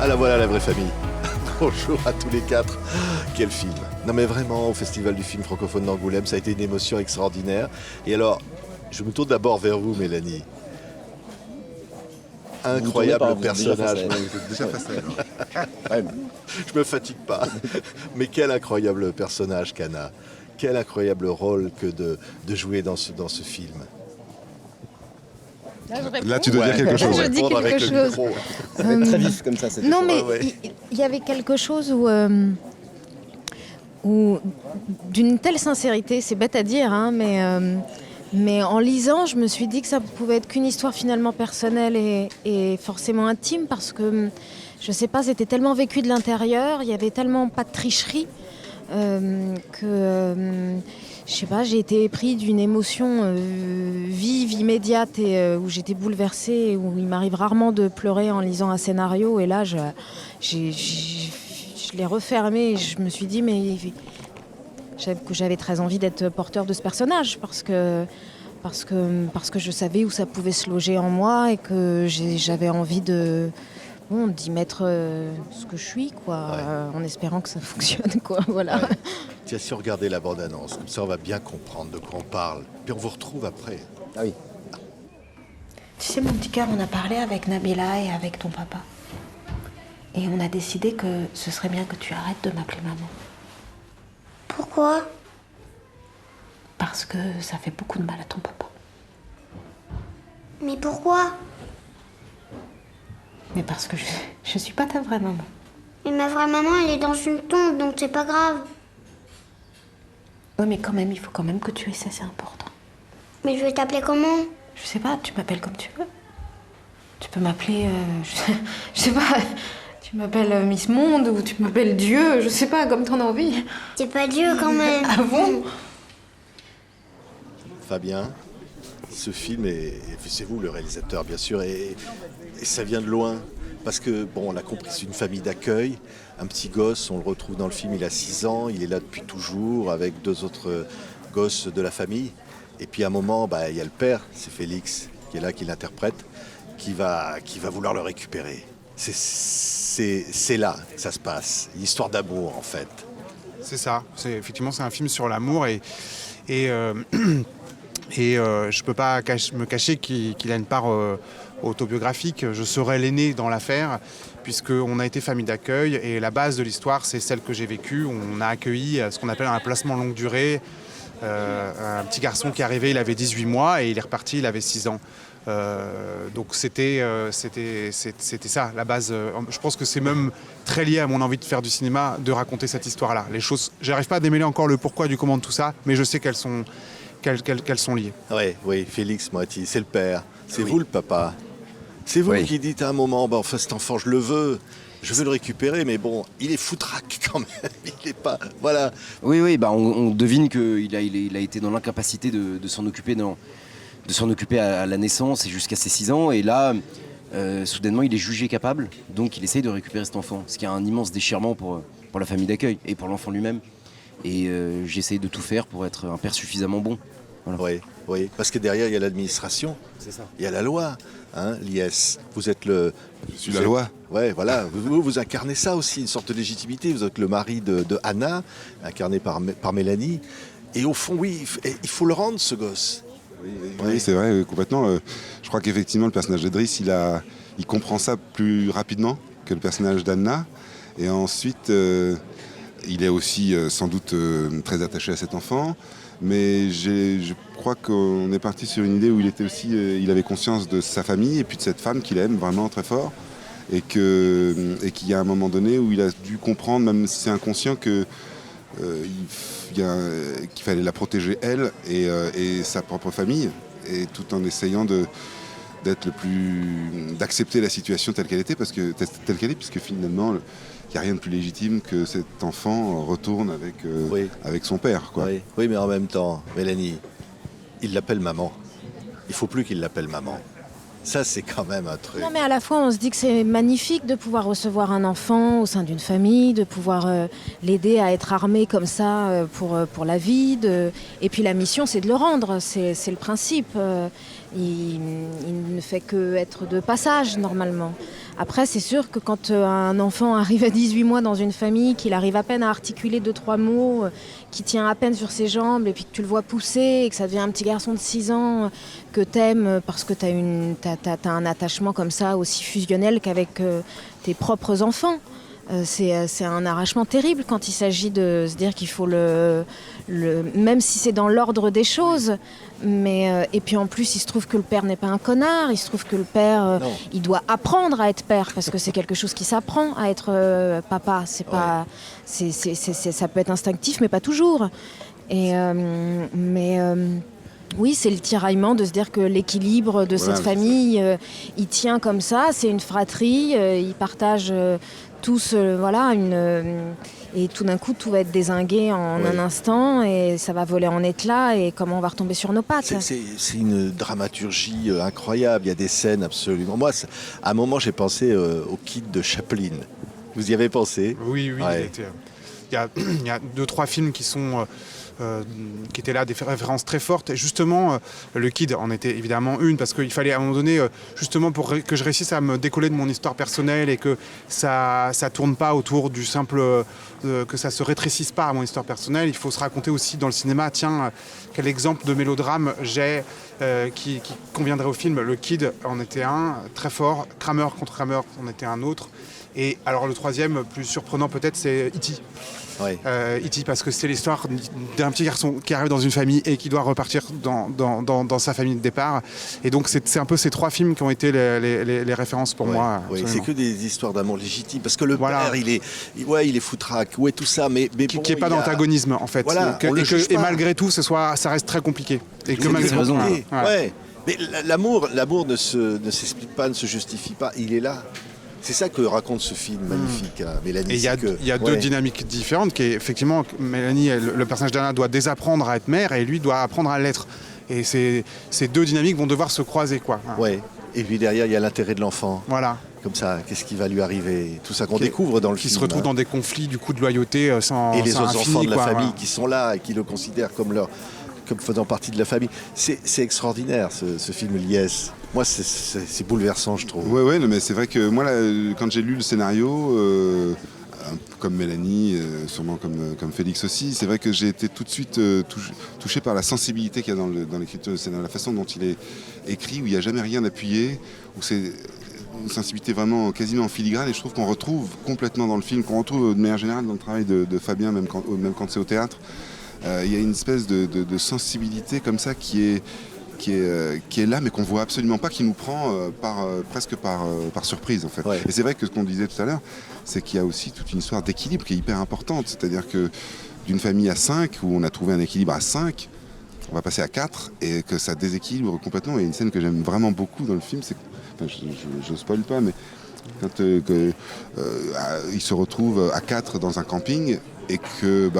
Ah là voilà la vraie famille. Bonjour à tous les quatre. Quel film. Non mais vraiment, au Festival du film francophone d'Angoulême, ça a été une émotion extraordinaire. Et alors, je me tourne d'abord vers vous, Mélanie. Incroyable personnage. Déjà face à elle. Ouais. Je me fatigue pas. Mais quel incroyable personnage, Cana. Quel incroyable rôle que de jouer dans ce film. Là, tu dois dire quelque chose. Je dis quelque avec chose. le micro. Ça va être très vif comme ça. Cette Non, mais ouais. il y avait quelque chose où d'une telle sincérité, c'est bête à dire, hein, mais en lisant, je me suis dit que ça pouvait être qu'une histoire finalement personnelle et forcément intime, parce que, je sais pas, c'était tellement vécu de l'intérieur, il y avait tellement pas de tricherie que... je sais pas, j'ai été pris d'une émotion vive, immédiate, et où j'étais bouleversée, où il m'arrive rarement de pleurer en lisant un scénario. Et là, je l'ai refermé et je me suis dit, mais que j'avais très envie d'être porteur de ce personnage, parce que je savais où ça pouvait se loger en moi et que j'avais envie d'y mettre ce que je suis, quoi, en espérant que ça fonctionne, quoi, voilà. Ouais. Tiens, si on regardait la bande-annonce, comme ça on va bien comprendre de quoi on parle. Puis on vous retrouve après. Ah oui. Tu sais, mon petit cœur, on a parlé avec Nabila et avec ton papa. Et on a décidé que ce serait bien que tu arrêtes de m'appeler maman. Pourquoi? Parce que ça fait beaucoup de mal à ton papa. Mais pourquoi? Mais parce que je suis pas ta vraie maman. Mais ma vraie maman, elle est dans une tombe, donc c'est pas grave. Oui, mais quand même, il faut quand même que tu aies ça, c'est important. Mais je vais t'appeler comment? Je sais pas, tu m'appelles comme tu veux. Tu peux m'appeler, je sais pas, tu m'appelles Miss Monde ou tu m'appelles Dieu, je sais pas, comme t'en as envie. C'est pas Dieu quand même. Ah bon? Fabien, ce film, c'est vous le réalisateur bien sûr, et ça vient de loin. Parce que, bon, on l'a compris, c'est une famille d'accueil. Un petit gosse, on le retrouve dans le film, il a 6 ans, il est là depuis toujours, avec 2 autres gosses de la famille. Et puis à un moment, il y a le père, c'est Félix, qui est là, qui l'interprète, qui va vouloir le récupérer. C'est là que ça se passe, une histoire d'amour en fait. C'est ça, effectivement c'est un film sur l'amour et je peux pas me cacher qu'il a une part autobiographique. Je serai l'aîné dans l'affaire, puisqu'on a été famille d'accueil et la base de l'histoire, c'est celle que j'ai vécue. On a accueilli ce qu'on appelle un placement longue durée, un petit garçon qui est arrivé, il avait 18 mois et il est reparti, il avait 6 ans. Donc c'était ça, la base. Je pense que c'est même très lié à mon envie de faire du cinéma, de raconter cette histoire-là. Les choses, j'arrive pas à démêler encore le pourquoi du comment de tout ça, mais je sais qu'elles sont liées. Oui, Félix Moiti, c'est le père. C'est vous le papa. C'est vous qui dites à un moment, cet enfant, je le veux. Je veux le récupérer, mais bon, il est foutraque quand même. Il est pas... Voilà. Oui, on devine qu'il a été dans l'incapacité de s'en occuper à la naissance et jusqu'à ses 6 ans. Et là, soudainement, il est jugé capable. Donc, il essaye de récupérer cet enfant. Ce qui est un immense déchirement pour la famille d'accueil et pour l'enfant lui-même. Et j'essaye de tout faire pour être un père suffisamment bon. Voilà. Oui, parce que derrière, il y a l'administration. C'est ça. Il y a la loi, l'IS. Vous êtes Je suis la loi. Ouais, voilà. Vous incarnez ça aussi, une sorte de légitimité. Vous êtes le mari de Anna, incarné par Mélanie. Et au fond, oui, il faut le rendre, ce gosse. Oui, c'est vrai, complètement. Je crois qu'effectivement, le personnage de Driss, il comprend ça plus rapidement que le personnage d'Anna. Et ensuite, il est aussi sans doute très attaché à cet enfant. Mais je crois qu'on est parti sur une idée où il avait conscience de sa famille et puis de cette femme qu'il aime vraiment très fort. Et qu'il y a un moment donné où il a dû comprendre, même si c'est inconscient, qu'il fallait la protéger elle et sa propre famille, et tout en essayant d'accepter la situation telle qu'elle était, puisque finalement il n'y a rien de plus légitime que cet enfant retourne avec son père, quoi. Oui, mais en même temps, Mélanie, il l'appelle maman. Il ne faut plus qu'il l'appelle maman. Ça, c'est quand même un truc. Non, mais à la fois, on se dit que c'est magnifique de pouvoir recevoir un enfant au sein d'une famille, de pouvoir l'aider à être armé comme ça pour la vie. Et puis la mission, c'est de le rendre. C'est le principe. Il ne fait qu'être de passage, normalement. Après, c'est sûr que quand un enfant arrive à 18 mois dans une famille, qu'il arrive à peine à articuler 2-3 mots, qui tient à peine sur ses jambes, et puis que tu le vois pousser, et que ça devient un petit garçon de 6 ans que t'aimes parce que t'as un attachement comme ça aussi fusionnel qu'avec tes propres enfants. C'est un arrachement terrible quand il s'agit de se dire qu'il faut même si c'est dans l'ordre des choses. Et puis en plus, il se trouve que le père n'est pas un connard. Il se trouve que le père, il doit apprendre à être père parce que c'est quelque chose qui s'apprend à être papa. C'est pas, ça peut être instinctif, mais pas toujours. Oui, c'est le tiraillement de se dire que l'équilibre de cette famille, il tient comme ça. C'est une fratrie. Ils partagent tous, et tout d'un coup, tout va être dézingué en un instant et ça va voler en éclats et comment on va retomber sur nos pattes. C'est une dramaturgie incroyable. Il y a des scènes absolument... Moi, à un moment, j'ai pensé au Kid de Chaplin. Vous y avez pensé? Oui. Ouais. Il y a 2-3 films qui étaient là, des références très fortes. Et justement, le Kid en était évidemment une, parce qu'il fallait à un moment donné, justement pour que je réussisse à me décoller de mon histoire personnelle et que ça tourne pas autour du simple... que ça se rétrécisse pas à mon histoire personnelle. Il faut se raconter aussi dans le cinéma, tiens, quel exemple de mélodrame j'ai qui conviendrait au film. Le Kid en était un, très fort. Kramer contre Kramer en était un autre. Et alors le troisième, plus surprenant peut-être, c'est E.T. E.T. parce que c'est l'histoire d'un petit garçon qui arrive dans une famille et qui doit repartir dans sa famille de départ. Et donc c'est un peu ces 3 films qui ont été les références pour moi. Oui, c'est que des histoires d'amour légitime. Parce que le père, il est foutraque, tout ça, mais qui n'est pas d'antagonisme en fait. Voilà, et malgré tout, ça reste très compliqué. Et que malgré raison. Mais l'amour ne s'explique pas, ne se justifie pas. Il est là. C'est ça que raconte ce film magnifique, Mélanie. Et il y a 2 dynamiques différentes, qui est effectivement, Mélanie, le personnage d'Anna doit désapprendre à être mère et lui doit apprendre à l'être. Et ces 2 dynamiques vont devoir se croiser, quoi. Ouais. Et puis derrière, il y a l'intérêt de l'enfant. Voilà. Comme ça, qu'est-ce qui va lui arriver? Tout ça qu'on découvre dans le film. Qui se retrouve dans des conflits du coup de loyauté sans et les autres enfants de la famille voilà. qui sont là et qui le considèrent comme faisant partie de la famille. C'est extraordinaire ce film Liesse. Moi, c'est bouleversant, je trouve. Ouais, mais c'est vrai que moi, là, quand j'ai lu le scénario, comme Mélanie, sûrement comme Félix aussi, c'est vrai que j'ai été tout de suite touché par la sensibilité qu'il y a dans l'écriture du scénario, la façon dont il est écrit, où il n'y a jamais rien appuyé, où c'est une sensibilité vraiment quasiment en filigrane, et je trouve qu'on retrouve complètement dans le film, qu'on retrouve de manière générale dans le travail de Fabien, même quand c'est au théâtre. Il y a une espèce de sensibilité comme ça qui est là, mais qu'on voit absolument pas, qui nous prend presque par surprise en fait. Ouais. Et c'est vrai que ce qu'on disait tout à l'heure, c'est qu'il y a aussi toute une histoire d'équilibre qui est hyper importante. C'est-à-dire que d'une famille à 5, où on a trouvé un équilibre à 5, on va passer à 4, et que ça déséquilibre complètement. Et une scène que j'aime vraiment beaucoup dans le film, c'est que, je spoil pas, mais quand ils se retrouvent à 4 dans un camping, et que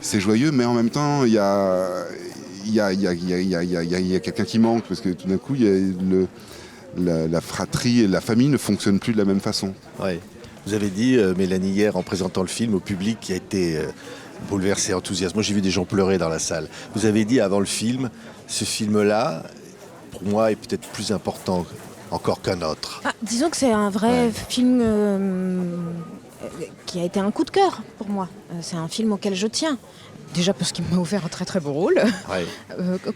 c'est joyeux, mais en même temps, il y a quelqu'un qui manque, parce que tout d'un coup, la fratrie et la famille ne fonctionnent plus de la même façon. Ouais. Vous avez dit, Mélanie, hier, en présentant le film au public, qui a été bouleversé, enthousiaste. Moi, j'ai vu des gens pleurer dans la salle. Vous avez dit avant le film, ce film-là, pour moi, est peut-être plus important encore qu'un autre. Disons que c'est un vrai film qui a été un coup de cœur pour moi. C'est un film auquel je tiens. Déjà parce qu'il m'a offert un très très beau rôle,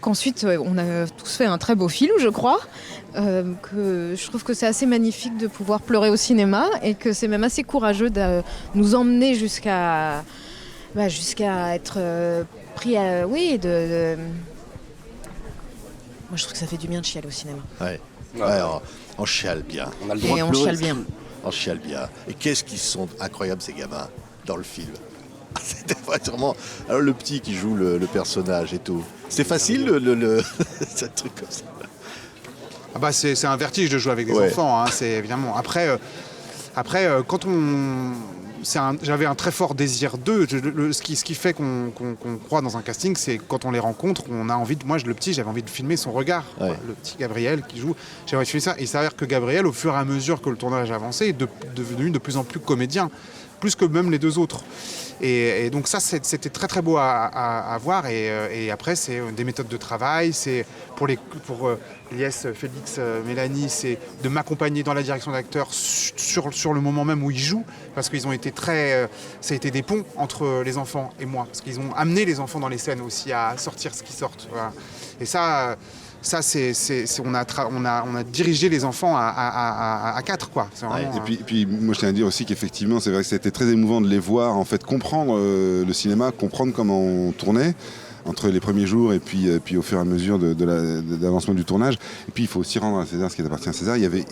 qu'ensuite on a tous fait un très beau film, je crois, que je trouve que c'est assez magnifique de pouvoir pleurer au cinéma et que c'est même assez courageux de nous emmener jusqu'à être pris à... Oui, moi je trouve que ça fait du bien de chialer au cinéma. On chiale bien. On a le droit et de on pleurer. chiale bien. On chiale bien. Et qu'est-ce qu'ils sont incroyables ces gamins dans le film. C'était vraiment... Alors le petit qui joue le personnage et tout. C'était facile ce truc comme ça. C'est un vertige de jouer avec des enfants, hein, c'est évidemment. Après quand j'avais un très fort désir d'eux. Ce qui fait qu'on croit dans un casting, c'est quand on les rencontre, on a envie le petit, j'avais envie de filmer son regard. Ouais. Le petit Gabriel qui joue, j'avais envie de filmer ça. Il s'avère que Gabriel, au fur et à mesure que le tournage avançait, est devenu de plus en plus comédien. plus que même les 2 autres. Et donc ça, c'était très très beau à voir. Et après, c'est des méthodes de travail. C'est pour Lies, Félix, Mélanie, c'est de m'accompagner dans la direction d'acteur sur le moment même où ils jouent, parce qu'ils ont été ça a été des ponts entre les enfants et moi, parce qu'ils ont amené les enfants dans les scènes aussi à sortir ce qui sortent. Voilà. Et ça, on a dirigé les enfants à 4, quoi. C'est vraiment, Et puis moi je tiens à dire aussi qu'effectivement c'est vrai que c'était très émouvant de les voir en fait comprendre le cinéma, comprendre comment on tournait entre les premiers jours et puis au fur et à mesure de l'avancement du tournage. Et puis il faut aussi rendre à César ce qui appartient à César. Il y avait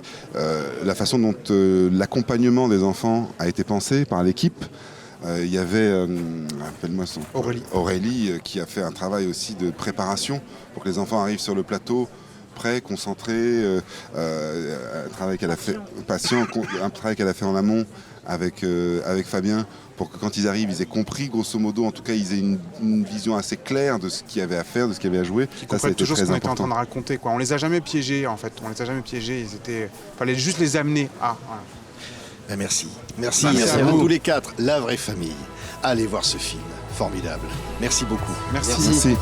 la façon dont l'accompagnement des enfants a été pensé par l'équipe. Il y avait, appelle-moi son Aurélie qui a fait un travail aussi de préparation pour que les enfants arrivent sur le plateau prêts, concentrés, un travail qu'elle a fait patient, un travail qu'elle a fait en amont avec Fabien pour que quand ils arrivent, ils aient compris grosso modo, en tout cas ils aient une vision assez claire de ce qu'il y avait à faire, de ce qu'il y avait à jouer. Ils comprennent toujours ce qu'on était en train de raconter, quoi. On les a jamais piégés en fait, fallait juste les amener à... Voilà. Ben merci à vous tous les 4, la vraie famille. Allez voir ce film, formidable. Merci beaucoup. Merci. Merci.